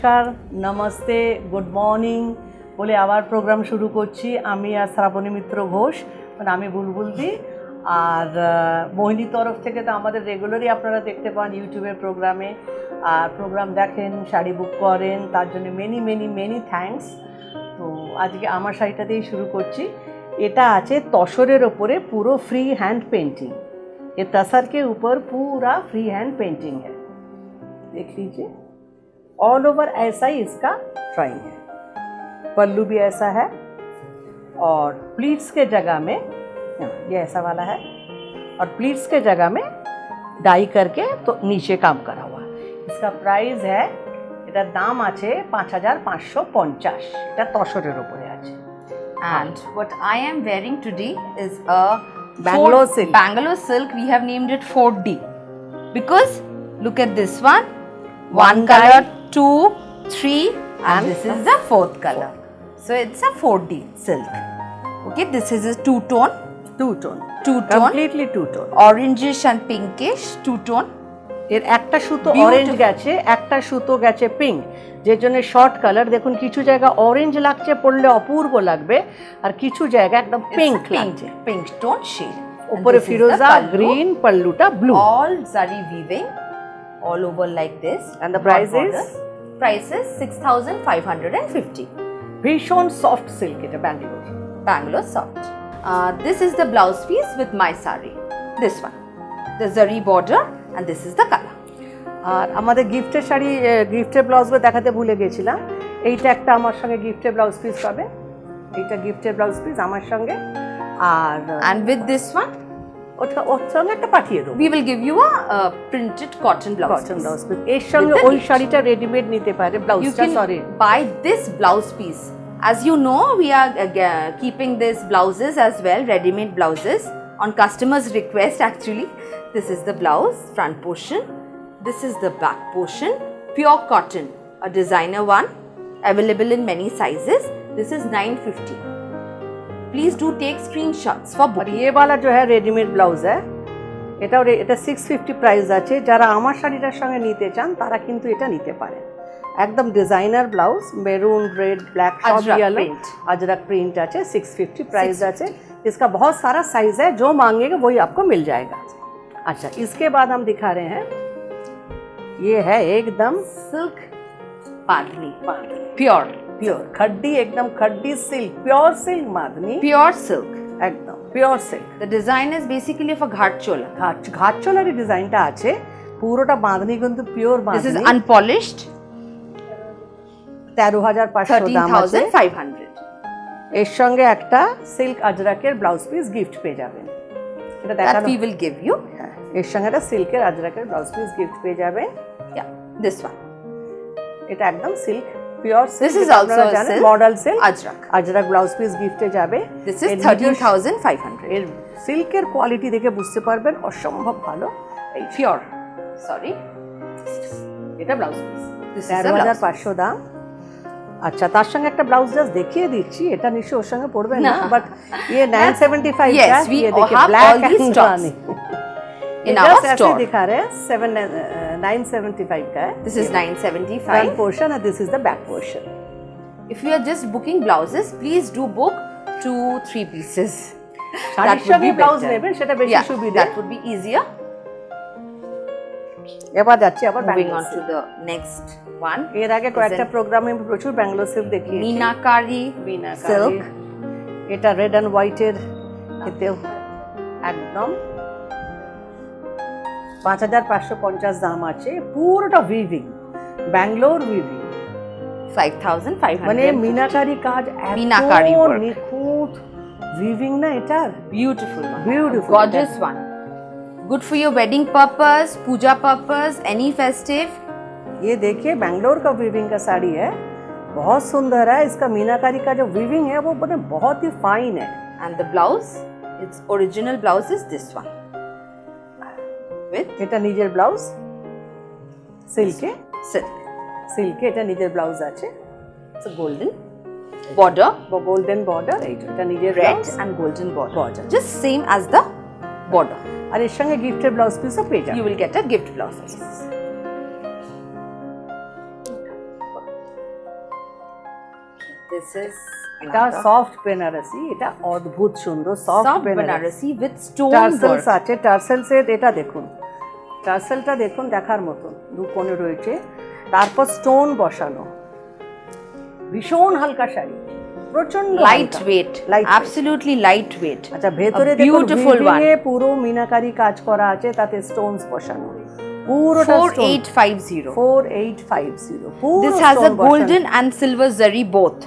নমস্কার, namaste, good morning বলে আবার প্রোগ্রাম শুরু করছি। আমি আর শ্রাবণী মিত্র ঘোষ, মানে আমি বুলবুল দি। আর মোহিনীর তরফ থেকে তো আমাদের রেগুলারই আপনারা দেখতে পান ইউটিউবের প্রোগ্রামে, আর প্রোগ্রাম দেখেন, শাড়ি বুক করেন, তার জন্য মেনি মেনি মেনি থ্যাঙ্কস। তো আজকে আমার শাড়িটা দিয়েই শুরু করছি। এটা আছে তসরের ওপরে পুরো फ्री हैंड पेंटिंग। ये तसर के ऊपर पूरा फ्री हैंड पेंटिंग है, देख लीजिए। ऑल ओवर ऐसा ही इसका ड्राइंग है। पल्लू भी ऐसा है और प्लीट्स के जगह में ये ऐसा वाला है और प्लीट्स के जगह में डाई करके तो नीचे काम करा हुआ है। इसका प्राइस है, এটার দাম আছে 5550। এটা তসরের উপরে আছে। And what I am wearing today is a Bangalore silk. Bangalore silk. We have named it 4D because look at this one. One One color, dye. 2, 3, and And this is the fourth color. So it's a 4D silk. Okay, this is a two-tone, two tone, two-tone, completely two tone. orangish and pinkish two-tone. এর একটা সুতো Beautiful. Orange গেছে, একটা সুতো গেছে pink, যে জন্য short colour. দেখুন কিছু জায়গা অরেঞ্জ লাগছে, পরলে অপূর্ব লাগবে, আর কিছু জায়গা একদম পিঙ্ক লাগছে। Pink tone shade. And উপরে this is the ফিরোজা pallu. গ্রিন, পল্লুটা blue. All zari weaving all over like this. And the price Not is? border. Price is 6550. ভীষণ সফট সিল্ক, এটা Bangalore. Bangalore soft. This is the blouse piece with my sari. This one. The zari border and this is the color. আর আমাদের গিফটের শাড়ি, গিফটের ব্লাউজও দেখাতে ভুলে গেছিলাম। এইটা একটা আমার সঙ্গে গিফটের ব্লাউজ পিস পাবে, এইটা গিফটের ব্লাউজ পিস আমার সঙ্গে। আর And with this one, ওর সঙ্গে একটা পাঠিয়ে দেবো we will give you a printed cotton blouse cotton piece. Blouse piece. এর সঙ্গে With the ওই gift. শাড়িটা রেডিমেড নিতে পারে, You ব্লাউজটা can sorry. buy this blouse piece. As you know, we are keeping these blouses as well, ready-made blouses on customers' request actually. This is the blouse, front portion. This is the back portion, pure cotton, a designer one, available in many sizes. This is 950. Please do take screenshots for और booking. ये वाला जो है readymade blouse है, এটা 650 price আছে। যারা আমার শাড়িটার সঙ্গে নিতে চান তারা কিন্তু এটা নিতে পারেন। একদম designer blouse, maroon, red, black, सब ajrak yellow, print. Ajrak print আছে। 650 प्राइस আছে। इसका बहुत सारा साइज है, जो मांगेगा वही आपको मिल जाएगा। अच्छा, इसके बाद हम दिखा रहे हैं, ये है एकदम Silk bandhani, pure, pure khaddi, एकदम खड्डी सिल्क, प्योर सिल्क मादनी, pure silk. একদম pure silk. The design is basically of a ghat chola. ঘাট চোলার ডিজাইনটা আছে, পুরোটা বাঁধনি কিন্তু pure This is bandhani. unpolished, 13,500 দাম আছে। 13,500. এর সঙ্গে একটা সিল্ক আজরাকের ব্লাউজ পিস গিফট পেয়ে যাবেন। এটা That দেখানো, we will give you. হ্যাঁ, এর সঙ্গে একটা সিল্কের আজরাকের ব্লাউজ পিস গিফট পেয়ে যাবেন। Yeah, this one. এটা একদম silk, pure silk. This is also a silk, model silk Ajrak. Ajrak blouse piece গিফটে যাবে। This is এর 13,500. এর সিল্কের কোয়ালিটি দেখে বুঝতে পারবেন অসম্ভব ভালো। এই Pure. Sorry. এটা blouse piece, This is the blouse. 13,500 দাম। আচ্ছা, তার সঙ্গে একটা ব্লাউজ জাস্ট দেখিয়ে দিচ্ছি, এটা নিশ্চয়ই ওর সঙ্গে পড়বে না, না। বাট ये 975 Yes, का we ये देखिए have black all these and stocks Rani in our ऐसे store. दिखा रहे हैं। 975 का है। This is front 975. पोर्शन और this is the back portion. If you are just booking blouses, please do book 2-3 pieces. শাড়ির সঙ্গে ব্লাউজ নেবেন, সেটা বেশি Yeah, সুবিধা। that would be easier. এবার যাচ্ছি আবার Moving Bangalore on to the next one. এর আগে কয়েকটা প্রোগ্রামে প্রচুর ব্যাঙ্গালোর সিল্ক দেখিয়েছি। Meenakari meenakari silk. এটা রেড এন্ড হোয়াইটের, এতেও একদম 5550 দাম আছে। পুরোটা উইভিং, ব্যাঙ্গালোর উইভিং, 5,500. মানে মিনাকারি কাজ, Meenakari এত work. নিখুঁত উইভিং না এটার। Beautiful one. Beautiful. Gorgeous one. Good for your wedding purpose, puja purpose, any festive. ये देखिए बैंगलोर का वीविंग का साड़ी है, बहुत सुंदर है। इसका मीनाकारी का जो वीविंग है वो बहुत ही फाइन है। And the blouse, its original blouse is this one. With এটা নিজের ব্লাউজ, সিল্কে, silk. সিল্কে এটা নিজের ব্লাউজ আছে। It's a golden border, golden border, এটা নিজের red blouse. and golden border. Border. Just same as the border. আর এর সঙ্গে গিফটের ব্লাউজ পিসও পেয়ে যাবেন। You will get a gift blouse piece. This is এটা সফট বেনারসি, এটা অদ্ভুত সুন্দর soft soft Banarasi. Banarasi with stone tassels work. আছে, টার্সেলসের এটা দেখুন, টার্সেলটা দেখুন দেখার মতন, দুকোণে রয়েছে, তারপর স্টোন বসানো, ভীষণ হালকা শাড়ি, প্রচন্ড Lightweight, Lightweight. absolutely lightweight. আচ্ছা ভেতরে A দেখুন beautiful weaving one. এ পুরো মিনাকারি কাজ করা আছে, তাতে স্টোনস বসানো, পুরোটা 4850. 4850 পুরো This has a golden and silver zari both.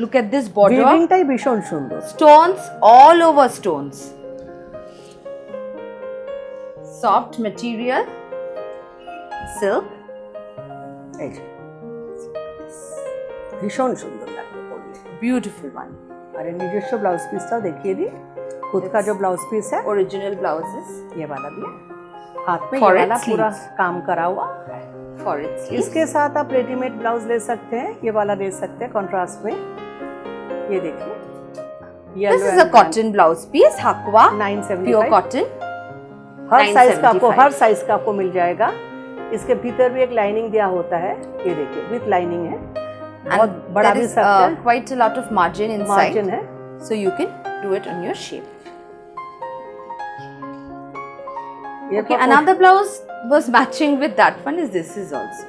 Look at this border. উইভিংটাই ভীষণ সুন্দর। Stones, all over stones. Soft material, silk. এই যে, ভীষণ সুন্দর লাগবে পরলে। Beautiful one. और ये নিজস্ব ब्लाउज पीसটাও देখিए दी, खुद का जो ब्लाउज पीस है Original blouses ये वाला भी है, हाथ में For ये वाला its पूरा sleeves. काम करा हुआ है। for its sleeves. इसके साथ आप रेडीमेड ब्लाउज ले सकते हैं, ये वाला ले सकते हैं कॉन्ट्रास्ट में, ये देखिए This is a cotton blouse piece, Hakwa, 975 pure cotton. Her size का आपको 975. हर साइज का आपको मिल जाएगा। इसके भीतर भी एक लाइनिंग दिया होता है, ये देखिए विथ लाइनिंग है, बहुत And बड़ा there भी is सकते हैं, quite a lot of margin inside. Margin है। So you can do it on your shape. ये Okay, another blouse was matching with that one. This is also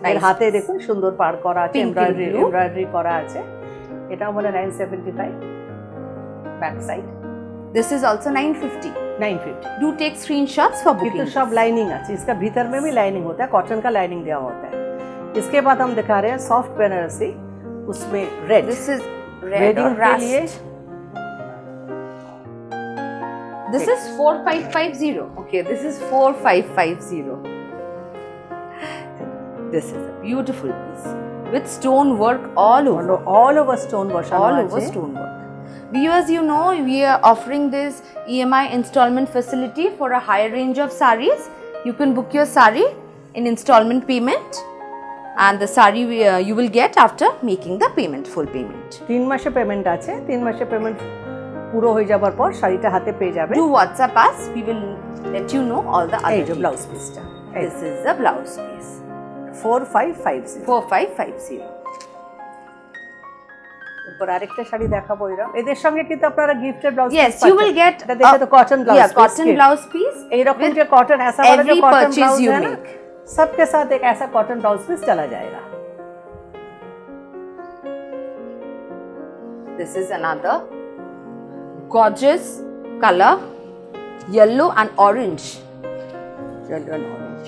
এর nice. হাতে দেখুন সুন্দর পার করা আছে, Pink and embroidery blue. Embroidery করা আছে, এটাও বলে 975 back side, This is also 950. 950 Do take screenshots for किंतु booking. सब लाइनिंग আছে, इसका भीतर में भी लाइनिंग होता है, कॉटन का लाइनिंग दिया होता है। इसके बाद हम दिखा रहे हैं सॉफ्ट बनारसी, उसमें red, This is red wedding or के लिए rust. This is 4550. Okay, this is 4550. This is a beautiful piece with stone work all over. All over stone বসানো All over আছে। stone work. Viewers, you know we are offering this EMI installment facility for a higher range of sarees. You can book your saree in installment payment, and the saree you will get after making the payment, full payment. 3 মাসে payment আছে, 3 মাসে payment পুরো হয়ে যাবার পর শাড়িটা হাতে পেয়ে যাবে। Do WhatsApp us. We will let you know all the এই other যে ব্লাউজ details. পিসটা This is the blouse piece. 4550। 4550. এরপর আরেকটা শাড়ি দেখাবো এরকম, এদের সঙ্গে কিন্তু আপনারা গিফটের blouse Yes, you will get এটা দেখে তো cotton blouse, yeah, cotton blouse piece. এইরকম with যে কটন ऐसा वाला जो every cotton purchase blouse you है ना, make. सबके साथ एक ऐसा कॉटन ब्लाउज पीस चला जाएगा। This is another gorgeous color, yellow and orange. Children orange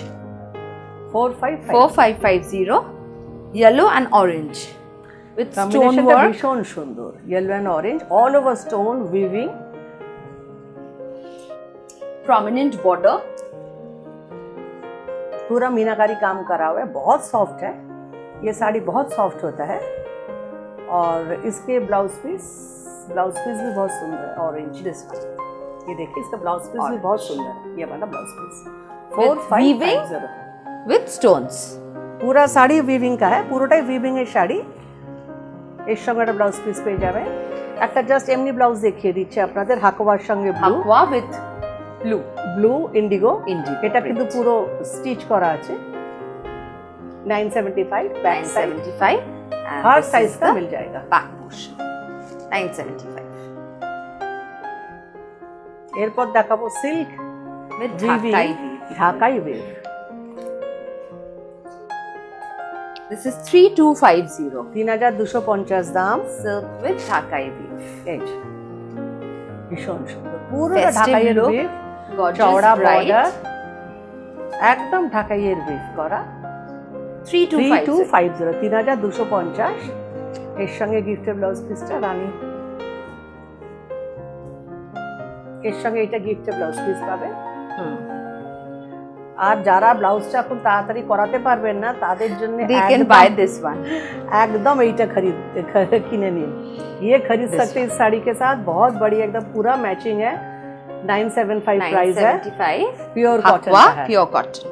4550 4550, yellow and orange with stone কম্বিনেশনটা work. ভীষণ সুন্দর, yellow and orange all over stone weaving, Prominent border. पूरा मीनाकारी काम करा हुआ है, बहुत सॉफ्ट है, ये साड़ी बहुत सॉफ्ट होता है। और इसके ब्लाउज पीस भी बहुत सुंदर है, ऑरेंज This one. ये देखिए इसका ब्लाउज पीस भी Orange. बहुत सुंदर है, ये वाला blouse piece With 4550 with stones. পুরা শাড়ি উইভিং কা হ্যাঁ, পুরোটাই উইভিং এর শাড়ি। এর সঙ্গে একটা ব্লাউজ পিস পেয়ে যাবে। একটা জাস্ট এমনি ব্লাউজ দেখিয়ে দিচ্ছে আপনাদের, হাকোয়ার সঙ্গে blue, Aqua with blue. Blue Indigo, Indigo এটা print. কিন্তু পুরো স্টিচ করা আছে। 975 back side, 975. And her this size is का the मिल जाएगा। back portion. 975. এরপর দেখাবো silk With weaving, Dhakai weave. ঢাকাই ওয়েভ, This is 3250. 3250 দাম। Silk with Dhakai weave. এই যে, ভীষণ সুন্দর, পুরোটা Festive ঢাকাইয়ের look, ওয়েভ, gorgeous, চওড়া bright. বর্ডার, একদম ঢাকাইয়ের ওয়েভ করা। 3250. 3250 এর সঙ্গে গিফটের ব্লাউজ পিসটা রানী, এর সঙ্গে এটা গিফটের ব্লাউজ পিস পাবে। আর যারা ব্লাউজটা এখন তাড়াতাড়ি করাতে পারবেন না তাদের জন্য They can buy this one. एकदम এইটা किने নিন, ये खरीद सकते हैं इस साड़ी के साथ, बहुत बड़ी एकदम पूरा मैचिंग है। 975 प्राइस है, 975. प्योर कॉटन Aqua, का है, pure cotton.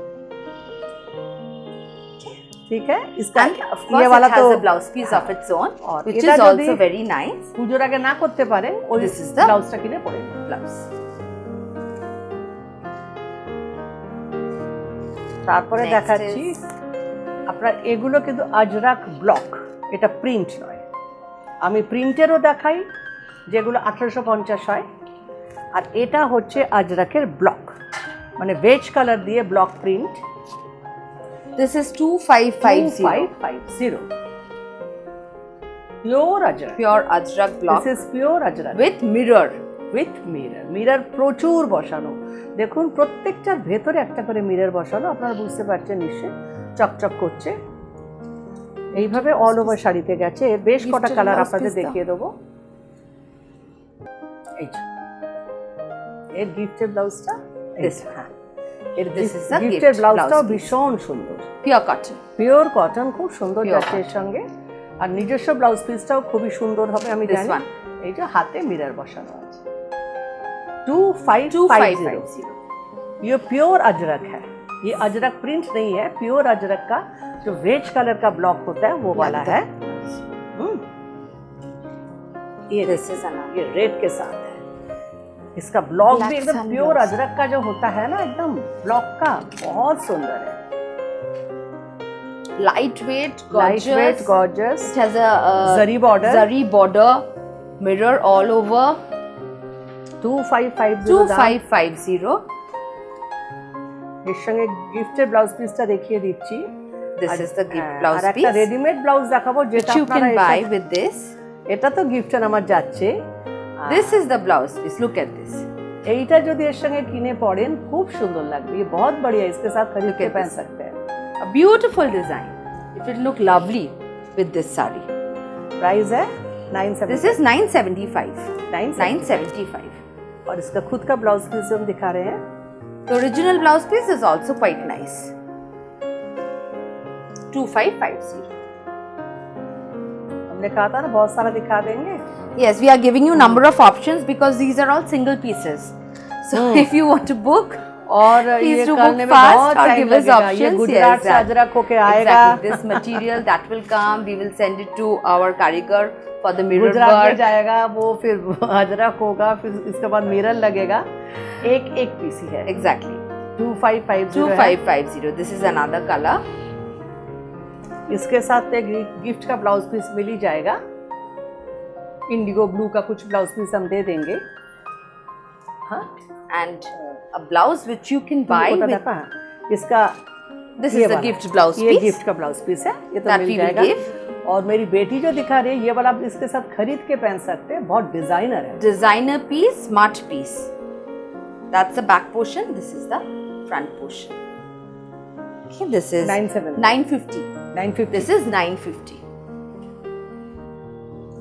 ठीक है। इसका And of course ये it वाला has तो a blouse piece of its own, और which এটা is যদি also very nice. পুজোর আগে না করতে পারেন, ওই This is the ব্লাউজটা কিনে পরে নিন। Blouse. তারপরে Next দেখাচ্ছি is আপনার এগুলো কিন্তু আজরাক ব্লক, এটা প্রিন্ট নয়। আমি প্রিন্টেরও দেখাই যেগুলো 1850 হয়, আর এটা হচ্ছে আজরাকের ব্লক, মানে বেজ কালার দিয়ে block print. This is 2550. 2550 pure Ajrak, Pure Ajrak block this is pure Ajrak with mirror. With mirror. Mirror প্রচুর বসানো, দেখুন প্রত্যেকটার ভেতরে একটা করে মিরর বসানো, আপনারা বুঝতে পারছেন নিশ্চয়ই, চকচক করছে। এইভাবে অল ওভার শাড়িতে গেছে। এর বেশ কটা Gifted কালার blouse আপনাদের piece দাও। দেখিয়ে দেবো। এই যে এর গিফটের ব্লাউজটা, This হ্যাঁ, This is the গিফটের gift ব্লাউজটাও blouse piece. ভীষণ সুন্দর, Pure cotton. পিওর কটন, খুব সুন্দর Pure যাচ্ছে এর সঙ্গে। আর নিজস্ব ব্লাউজ পিসটাও খুবই সুন্দর হবে আমি This জানি। one. এই যে হাতে মিরর বসানো আছে। 2550 2550. ये प्योर अजरक है, ये अजरक प्रिंट नहीं है, प्योर अजरक का जो वेज कलर का ब्लॉक होता है वो वाला है। ये This is another. ये रेड के साथ है, इसका ब्लॉक Black भी एकदम sun प्योर blouse. अजरक का जो होता है ना, एकदम ब्लॉक का, बहुत सुंदर है। Lightweight, gorgeous. Lightweight, gorgeous, It has a zari border, zari border, mirror all over. 2550 2550. এর সঙ্গে গিফটের ব্লাউজ পিসটা দেখিয়ে দিচ্ছি। This is the gift হ্যাঁ, blouse আর একটা piece. রেডিমেড ব্লাউজ দেখাবো যেটা Which you আপনারা can buy with this. এটা তো গিফটের আমার যাচ্ছে। This is the blouse piece. Look at this. এইটা যদি এর সঙ্গে কিনে পড়েন খুব সুন্দর লাগবে, ये बहुत बढ़िया, इसके साथ खरीद के Look at पहन this. सकते हैं। A beautiful design. It will look lovely with this sari. Price है 970। This is 975. 975 975. और इसका खुद का ब्लाउज पीस हम दिखा रहे हैं। The original blouse piece is also quite nice. 2550. हमने कहा था ना बहुत सारा दिखा देंगे। Yes, we are giving you number of options because these are all single pieces. So if you want to book, और please ये do करने book में fast बहुत or टाइम give us लगेगा। ये options. गुजरात Yes, से अजरक होके आएगा। exactly. This material that will come, we will send it to our karigar for the mirror Gujarat में work. जाएगा वो, फिर अजरक होगा, फिर इसके बाद मिरर लगेगा। एक पीस ही है। Exactly. 2550 है। 2550. This is another color. इसके साथ एक गिफ्ट का ब्लाउज पीस मिल ही जाएगा। इंडिगो ब्लू का कुछ ब्लाउज पीस हम दे देंगे। हाँ, And a blouse which you can buy होता with. देखा है? इसका This ये is the वाला, gift blouse ये piece. गिफ्ट का ब्लाउज पीस है, ये तो That मिल we will जाएगा। give. और मेरी बेटी जो दिखा रही है ये वाला आप इसके साथ खरीद के पहन सकते हैं, बहुत डिजाइनर है। Designer piece, smart piece. That's the back portion. This is the front portion. Okay, this is 970 950. 950 This is 950.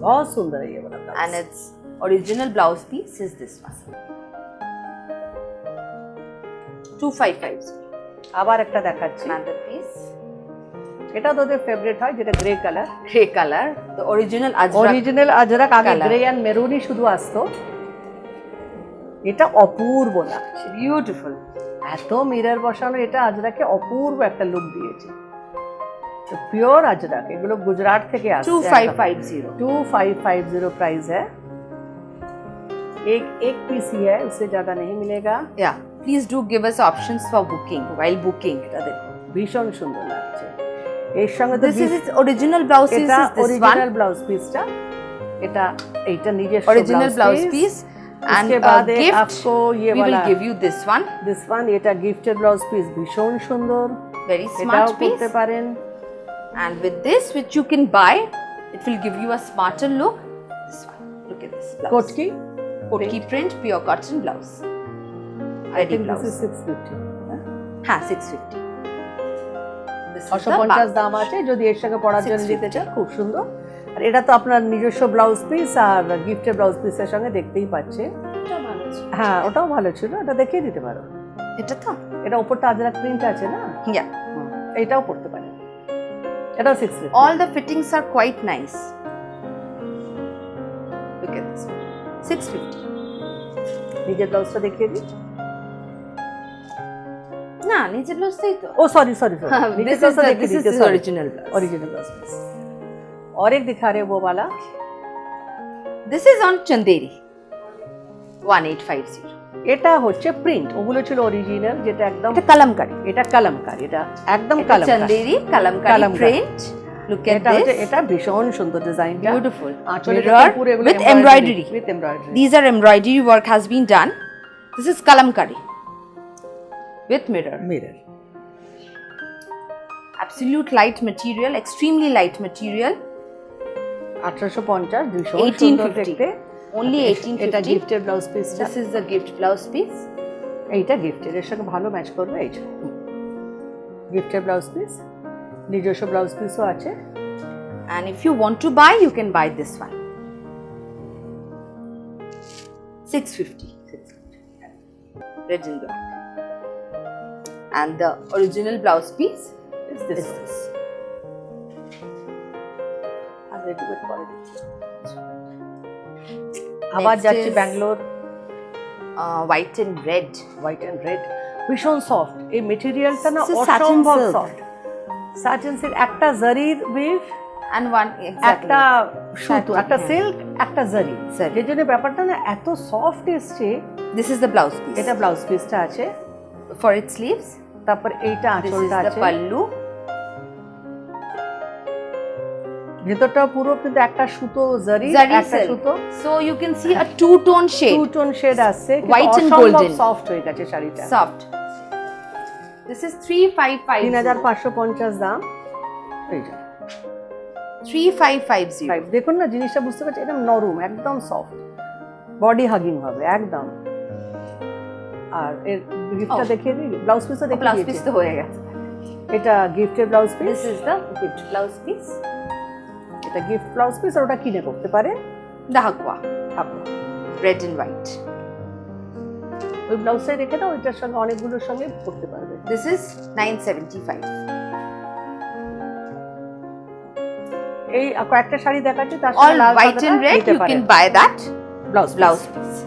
बहुत सुंदर है ये वाला blouse. And its original blouse piece is this one. 2550. আবার একটা দেখাচ্ছি, Another piece. এটা তো ওদের ফেভারিট হয়, যেটা grey colour. Grey color. The original Ajrak. Original Ajrak, আগে Colour. গ্রে অ্যান্ড মেরুনই শুধু আসতো। এটা অপূর্ব লাগছে, Beautiful. এত মিরর বসানো, এটা আজরাকে অপূর্ব একটা লুক দিয়েছে। পিওর আজরাক, এগুলো গুজরাট থেকে আসছে। 2550. 2550 प्राइस है। एक पीस ही है, उससे ज्यादा नहीं मिलेगा। Yeah. Please do give us options for booking while booking. এটা দেখো ভীষণ সুন্দর লাগছে। এর সঙ্গে তো This is its original blouse piece. এটা Is this original one? Blouse পিসটা, এটা এইটা নিজস্ব Original blouse piece. And उसके a बाद एक gift. आपको ये We will वाला give you this one. This one, এটা গিফটের ব্লাউজ পিস, ভীষণ সুন্দর, Very এটাও smart piece. করতে পারেন। And with this, which you can buy, it will give you a smarter look. This one. Look at this blouse. কোটকি, Kotki print, pure cotton blouse. I Ready think this blouse. Is 650। Ha, 650. This is the 650 back. দাম আছে, যদি এর সঙ্গে পড়ার জন্য 650 নিতে চান খুব সুন্দর। আর এটা তো আপনার নিজস্ব ব্লাউজ পিস আর গিফটের ব্লাউজ পিসের সঙ্গে দেখতেই পাচ্ছেন। হ্যাঁ, ওটাও ভালো ছিল, ওটা দেখিয়ে দিতে পারো। এটা তো? এটা উপরটা আজরাক প্রিন্ট আছে না, Yeah. এটাও পড়তে পারেন। এটাও 650। All the fittings are quite nice. Look at this one. 650. নিজের ব্লাউজটা দেখিয়ে দিই। না, নিচের ব্লাউজটাই তো। ओ सॉरी सॉरी This नीचे is तो the- देखिए this is नीचे, the sorry। original blouse. Original blouse piece. और एक दिखा रहे हैं वो वाला, This is on Chanderi. 1850. এটা হচ্ছে প্রিন্ট, ওগুলো ছিল অরিজিনাল, যেটা একদম এটা কালামকারি, এটা কালামকারি, এটা একদম এটা kalamkari Chanderi kalamkari kalamkari. Print. Look at এটা হচ্ছে, দিস, এটা ভীষণ সুন্দর ডিজাইনটা, beautiful আঁচলে mirror পুরো এগুলো with embroidery. With embroidery. These are embroidery work has been done. This is kalamkari with mirror. Mirror, Absolute light material, extremely light material. 1850, ভীষণ 1850 সুন্দর দেখতে। Only এটা 1850. গিফটের ব্লাউজ পিসটা, This is the gift blouse piece. এইটা গিফটের, এর সঙ্গে ভালো ম্যাচ করবে। এই যে গিফটের ব্লাউজ পিস, নিজস্ব ব্লাউজ পিসও আছে। And if you want to buy, you can buy this one. 650. Red and black. And the original blouse piece Is is this this. আর রেডিমেড করে দিচ্ছি। আবার Next যাচ্ছি is- Bangalore, White and red. White and red, ভীষণ soft এই মেটেরিয়ালটা না, This is satin অসম্ভব silk. সফট। সাটিন সিল্ক, একটা জারির উইভ, And one exactly. একটা সুতো, Satin, একটা হ্যাঁ। সিল্ক, একটা জারি, Zari. যে জন্য ব্যাপারটা না এত সফট এসছে। This is the blouse piece. এটা ব্লাউজ পিসটা আছে, For its sleeves. তারপর এইটা This is আঁচলটা the আছে, pallu. ভেতরটা পুরো কিন্তু একটা সুতো জারি, Zari একটা silk. সুতো, So you can see a two-tone two shade. Tone shade আসছে, White and golden. সফট হয়ে গেছে শাড়িটা। Soft. This is 3550. 3550 দাম। এই যে 3550. ফাইভ, দেখুন না জিনিসটা বুঝতে পারছি, একদম নরম, একদম সফট, বডি হাগিং হবে একদম। আর এর গিফটটা Oh. দেখিয়ে দিই, ব্লাউজ পিসও দেখিয়ে Blouse দিয়েছি। piece তো হয়ে গেছে। এটা গিফটের blouse piece, This is the gift blouse piece. এটা গিফট ব্লাউজ পিস, আর ওটা কিনে করতে পারে The hakwa. আপনি। Red and white. ওই ব্লাউজটাই রেখে দাও, ওইটার সঙ্গে অনেকগুলোর সঙ্গে করতে পারবে। This is 975. এই কয়েকটা শাড়ি দেখাচ্ছি, তার All সঙ্গে লাল white and সাদাটা red. নিতে You পারেন। can buy that blouse blouse piece.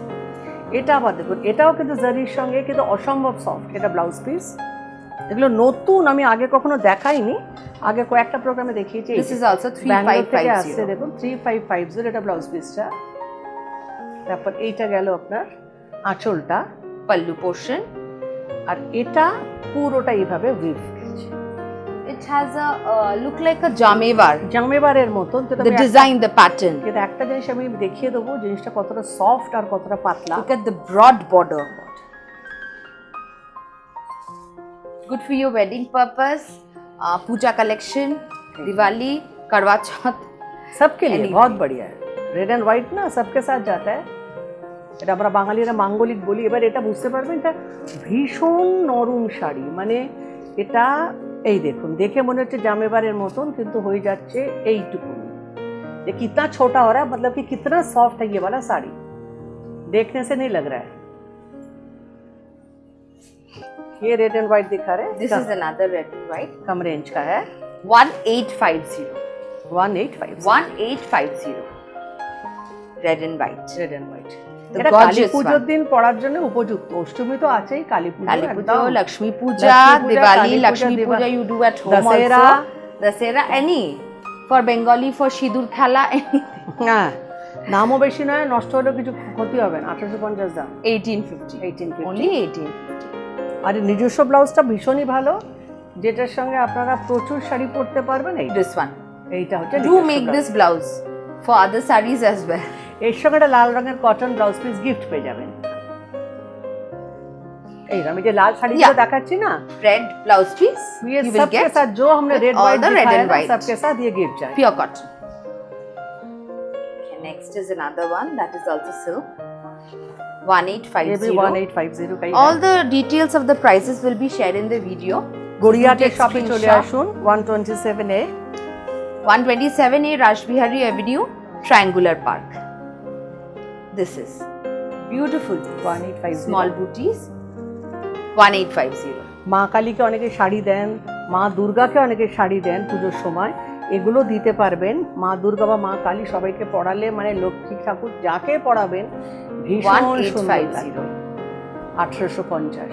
এটা আবার দেখুন, এটাও কিন্তু জারির সঙ্গে কিন্তু অসম্ভব সফট, এটা ব্লাউজ পিস। এগুলো নতুন, আমি আগে কখনো দেখাইনি, আগে কয়েকটা প্রোগ্রামে দেখিয়েছি। This is also ব্যাঙ্গালোর থেকে আসছে 3550. দেখুন, 3550 এটা ব্লাউজ পিসটা। তারপর এইটা গেল আপনার আঁচলটা, Pallu portion. আর এটা পুরোটা এইভাবে উইভ গেছে, It has a look like a jamevar. জামেবারের মতন। কিন্তু The design, the pattern. কিন্তু একটা জিনিস আমি দেখিয়ে দেবো, জিনিসটা কতটা সফট আর কতটা পাতলা। Look at the broad border. Good for your wedding purpose, puja collection, Diwali, Karwa Chauth. सबके लिए Anything. बहुत बढ़िया है। রেড অ্যান্ড হোয়াইট না सबके साथ जाता है। এটা আমরা বাঙালিরা মাঙ্গলিক বলি। এবার এটা বুঝতে পারবেন, এটা ভীষণ নরম শাড়ি, মানে এটা এই দেখুন, দেখে মনে হচ্ছে জামেবারের মতন, কিন্তু হয়ে যাচ্ছে এইটুকুনি। ये कितना छोटा हो रहा है, मतलब कि कितना सॉफ्ट है ये वाला साड़ी, देखने से नहीं लग रहा है। ये रेड एंड व्हाइट दिखा रहे हैं, This is another red and white. कम रेंज का है, 1850. 1850 1850. Red and white. Red and white. The এটা কালী gorgeous পুজোর one. দিন পরার জন্য উপযুক্ত। অষ্টমী তো আছেই, কালী পুজো Kali Puja, একদম। Lakshmi Puja, Lakshmi Puja, Diwali, Kali Puja, Lakshmi Puja you do at home Dasera. also. Dasera, any. For Bengali, for Shidur Khala, anything. হ্যাঁ, দামও বেশি নয়, নষ্ট হলেও কিছু ক্ষতি হবে না। 1850 দাম, 1850. 1850। Only 18. আর এই নিজস্ব ব্লাউজটা ভীষণই ভালো, যেটার সঙ্গে আপনারা প্রচুর শাড়ি পরতে পারবেন। This one. এইটা হচ্ছে Do নিজস্ব make blouse। this blouse for other sarees as well. এর সঙ্গে একটা লাল রঙের কটন ব্লাউজ পিস গিফট পেয়ে যাবেন। এই আমি যে লাল শাড়িগুলো Yeah. দেখাচ্ছি না, Red blouse piece. ये You will सबके get साथ जो हमने with red all white the red दिखाया and ना, white. सबके साथ ये गिफ्ट जाए। pure cotton. Okay, next is another one that is also silk. ये भी 1850. 1850 का ही All है। the details of the prices will be shared in the video. গড়িয়াতে Take শপে চলে screenshot. আসুন, 127A 127A Rashbihari Avenue, Triangular Park. This is beautiful 1850। small booties. 1850. মা কালীকে অনেকে শাড়ি দেন, মা দুর্গাকে অনেকে শাড়ি দেন পুজোর সময়, এগুলো দিতে পারবেন। মা দুর্গা বা মা কালী সবাইকে পড়ালে, মানে লক্ষ্মী ঠাকুর যাকে পড়াবেন, ভীষণ সুন্দর 1850. লাগবে। 1850।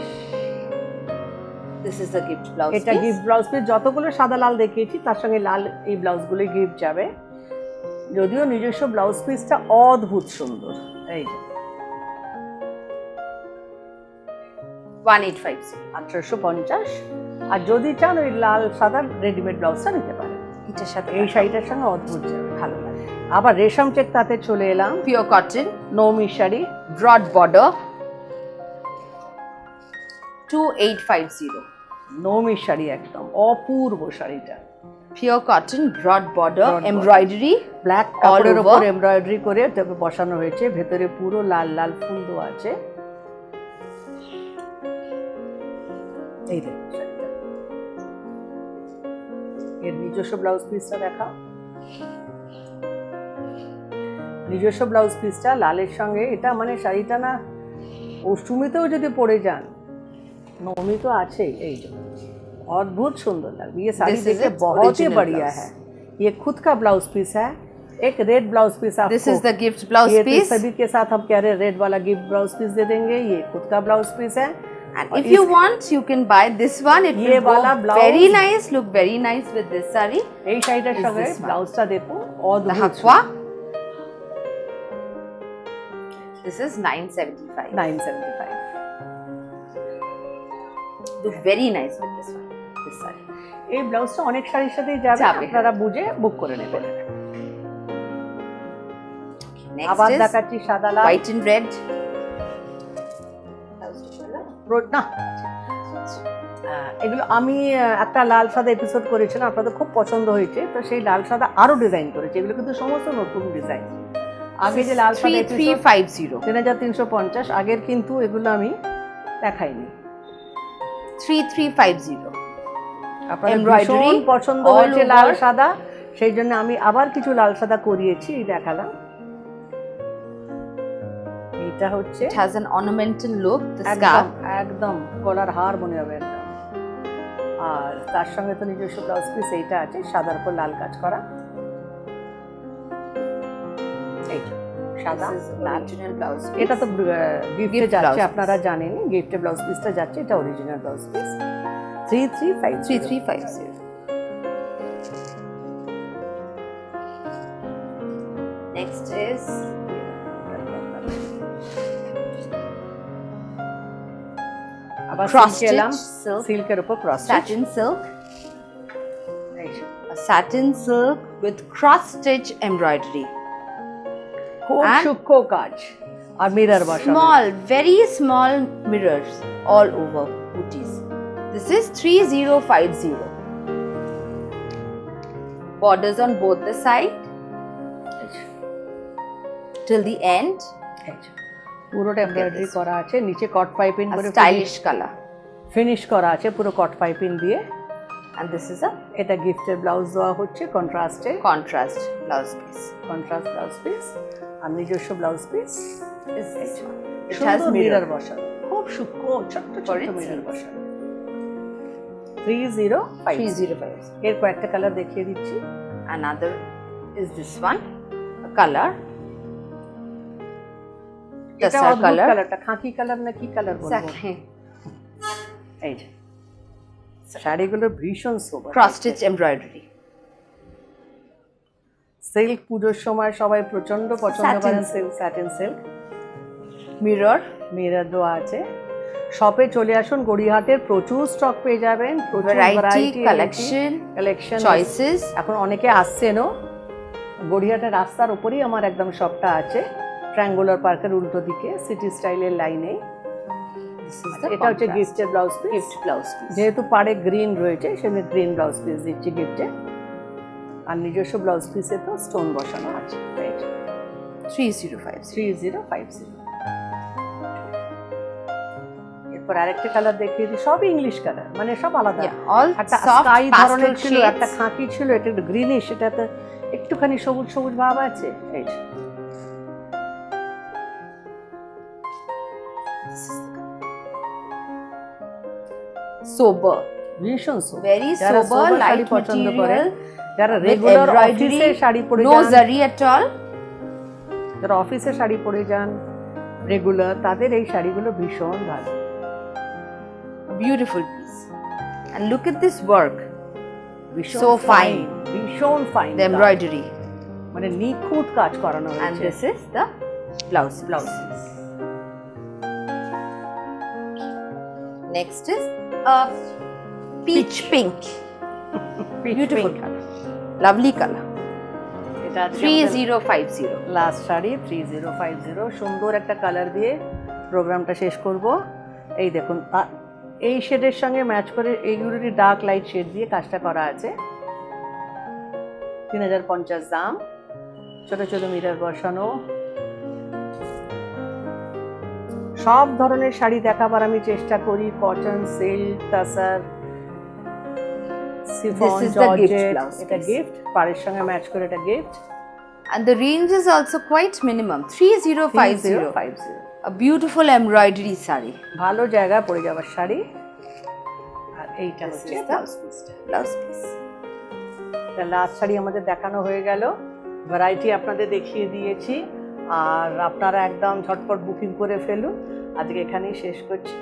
This is the gift blouse এটা piece. গিফট ব্লাউজ পিস, যতগুলো সাদা লাল দেখিয়েছি তার সঙ্গে লাল এই ব্লাউজগুলো গিফট যাবে। যদিও নিজস্ব ব্লাউজ পিসটা অদ্ভুত সুন্দর। এই যে 1850 1850। আর যদি চান ওই লাল সাদা রেডিমেড ব্লাউজটা নিতে পারেন। এটার সাথে এই শাড়িটার সঙ্গে অদ্ভুত যাবে, ভালো লাগে। আবার রেশম চেক তাতে চলে এলাম, পিওর কটন নৌমি শাড়ি, ব্রড বর্ডার 2850 নৌমি শাড়ি একদম অপূর্ব শাড়িটা। Pure cotton broad border Broad border. Embroidery black কাপড়ের উপর এমব্রয়ডারি করে তবে বসানো হয়েছে, ভেতরে পুরো লাল লাল ফুল দেওয়া আছে। এই দেখুন শাড়িটা। এর নিজস্ব ব্লাউজ পিসটা দেখাও। নিজস্ব ব্লাউজ পিসটা লালের সঙ্গে, এটা মানে শাড়িটা না অষ্টমীতেও যদি পরে যান, নবमी तो আছে, এই যে অদ্ভুত সুন্দর লাগবে। ये साड़ी This is देखिए its बहुत ही original बढ़िया blouse. है। ये खुद का ब्लाउज पीस है, एक रेड ब्लाउज पीस आपको। This is the gift blouse ये तो पीस सभी के साथ हम कह रहे हैं रेड वाला गिफ्ट ब्लाउज पीस दे देंगे। ये खुद का ब्लाउज पीस है। and if you want you can buy this one, it ये will go वाला blouse- very nice, look very nice with this saree. এই শাড়িটার Is সঙ্গে this one? ব্লাউজটা দেখুন The অদ্ভুত। hakwa, this is 975. 975। Look very nice with this one, this saree. এই ব্লাউজটা অনেক শাড়ির সাথেই যাবে, যাবে। আপনারা বুঝে বুক করে নেবেন। Next আবার is দেখাচ্ছি সাদা লাল। white and red. না এগুলো আমি একটা লাল সাদা এপিসোড করেছিলাম, আপনাদের খুব পছন্দ হয়েছে, তো সেই লাল সাদা আরো ডিজাইন করেছে। এগুলো কিন্তু সমস্ত নতুন ডিজাইন। আগে যে লাল সাদা এপিসোড 3350. 3350, আগের কিন্তু এগুলো আমি দেখাইনি। 3350. আপনাদের Embroidery ভীষণ পছন্দ all হয়েছে লাল over. সাদা, সেই জন্য আমি আবার কিছু লাল সাদা করিয়েছি, এই দেখালাম। এটা হচ্ছে It has an ornamental look, the একদম scarf. একদম গলার হার মনে হবে একদম। আর তার সঙ্গে তো নিজস্ব ব্লাউজ পিস এইটা আছে, সাদার উপর লাল কাজ করা। এইটা সাদা This is Lal. original blouse piece. এটা তো গিফটে Gift যাচ্ছে, blouse আপনারা জানেন গিফটে ব্লাউজ পিসটা যাচ্ছে, এটা original blouse piece. 3350। 3350. Next is আবার cross সিল্ক এলাম, stitch silk, সিল্কের উপর cross satin silk, a satin silk with cross stitch embroidery. খুব And সূক্ষ্ম কাজ আর মিরর বসানো। Small, very small mirrors all over booties. This is 3050. Borders on both the side till the end. পুরোটা embroidery করা আছে, নিচে কট পাইপিং A করে stylish color. Finish করা আছে পুরো কট পাইপিং দিয়ে। And this is a এটা গিফটের ব্লাউজ দেওয়া হচ্ছে কন্ট্রাস্টে, contrast blouse piece. Contrast blouse piece. আর নিজস্ব blouse piece Is this one. It has সুন্দর মিরর mirror. বসানো, খুব সূক্ষ্ম ছোট্ট For ছোট্ট its মিরর sleeves. বসানো। 3050। 3050. এর কয়েকটা কালার দেখিয়ে দিচ্ছি। Another is this one, a color. এটা Tussar অদ্ভুত color. কালারটা, খাকি কালার না কি কালার বলবো। Exactly. এই যে শাড়িগুলো ভীষণ সোবার। Cross stitch embroidery. সিল্ক পুজোর সময় সবাই প্রচন্ড পছন্দ Satin করেন, silk. Silk satin silk. Mirror. Mirror দেওয়া আছে। শপে চলে আসুন, গড়িয়াহাটের প্রচুর স্টক পেয়ে যাবেন, প্রচুর Variety, collection, কালেকশন choices. এখন অনেকে আসছেনও। গড়িয়াহাটের রাস্তার উপরেই আমার একদম শপটা আছে, ট্রায়াঙ্গুলার পার্কের উল্টো দিকে, সিটি স্টাইলের লাইনে। This is the এটা হচ্ছে contrast. গিফটের blouse piece. Gift blouse piece. যেহেতু পাড়ে গ্রিন রয়েছে সেজন্য গ্রিন ব্লাউজ পিস দিচ্ছি গিফটে। আর নিজস্ব ব্লাউজ পিসে তো স্টোন বসানো আছে। 3050. 3050। এরপর আরেকটা কালার দেখিয়ে দিই, সব ইংলিশ কালার, মানে সব আলাদা। Yeah, all একটা soft স্কাই ধরনের pastel ছিল, একটা shades. খাকি ছিল, এটা একটু গ্রিনিশ, এটাতে একটুখানি সবুজ সবুজ ভাব আছে। এই যে। Sober. ভীষণ sober। Very যারা sober, sober শাড়ি light পছন্দ করে, material. যারা With রেগুলার embroidery, অফিসে শাড়ি পরে no যান, zari at all. যারা অফিসে শাড়ি পরে যান রেগুলার, তাদের এই শাড়িগুলো ভীষণ ভালো। Beautiful piece. And look at this work. ভীষণ So fine. ভীষণ ফাইন, The embroidery. মানে নিখুঁত কাজ করানো And হয়েছে। this is the blouse. Blouse Next is a peach pink. Beautiful color. Lovely color. এটা আজকে 3050. লাস্ট শাড়ি 3050, সুন্দর একটা কালার দিয়ে প্রোগ্রামটা শেষ করব। এই দেখুন এই শেডের সঙ্গে ম্যাচ করে এইগুলোরই ডার্ক লাইট শেড দিয়ে কাজটা করা আছে। 3050 দাম, ছোট ছোট মিরর বসানো। সব ধরনের শাড়ি দেখাবার আমি চেষ্টা করি, cotton, silk, তাসার, chiffon, This is the gift georgette. blouse এটা piece. গিফট, পাড়ের সঙ্গে ম্যাচ করে এটা gift. And the range is also quite minimum. 3050. 3050, A beautiful embroidery saree. ভালো জায়গা পড়ে যাওয়ার শাড়ি। আর এইটা This হচ্ছে is the ব্লাউজ পিসটা। blouse piece. লাস্ট শাড়ি আমাদের দেখানো হয়ে গেল, ভ্যারাইটি আপনাদের দেখিয়ে দিয়েছি। আর আপনারা একদম ঝটপট বুকিং করে ফেলুন। আজকে এখানেই শেষ করছি।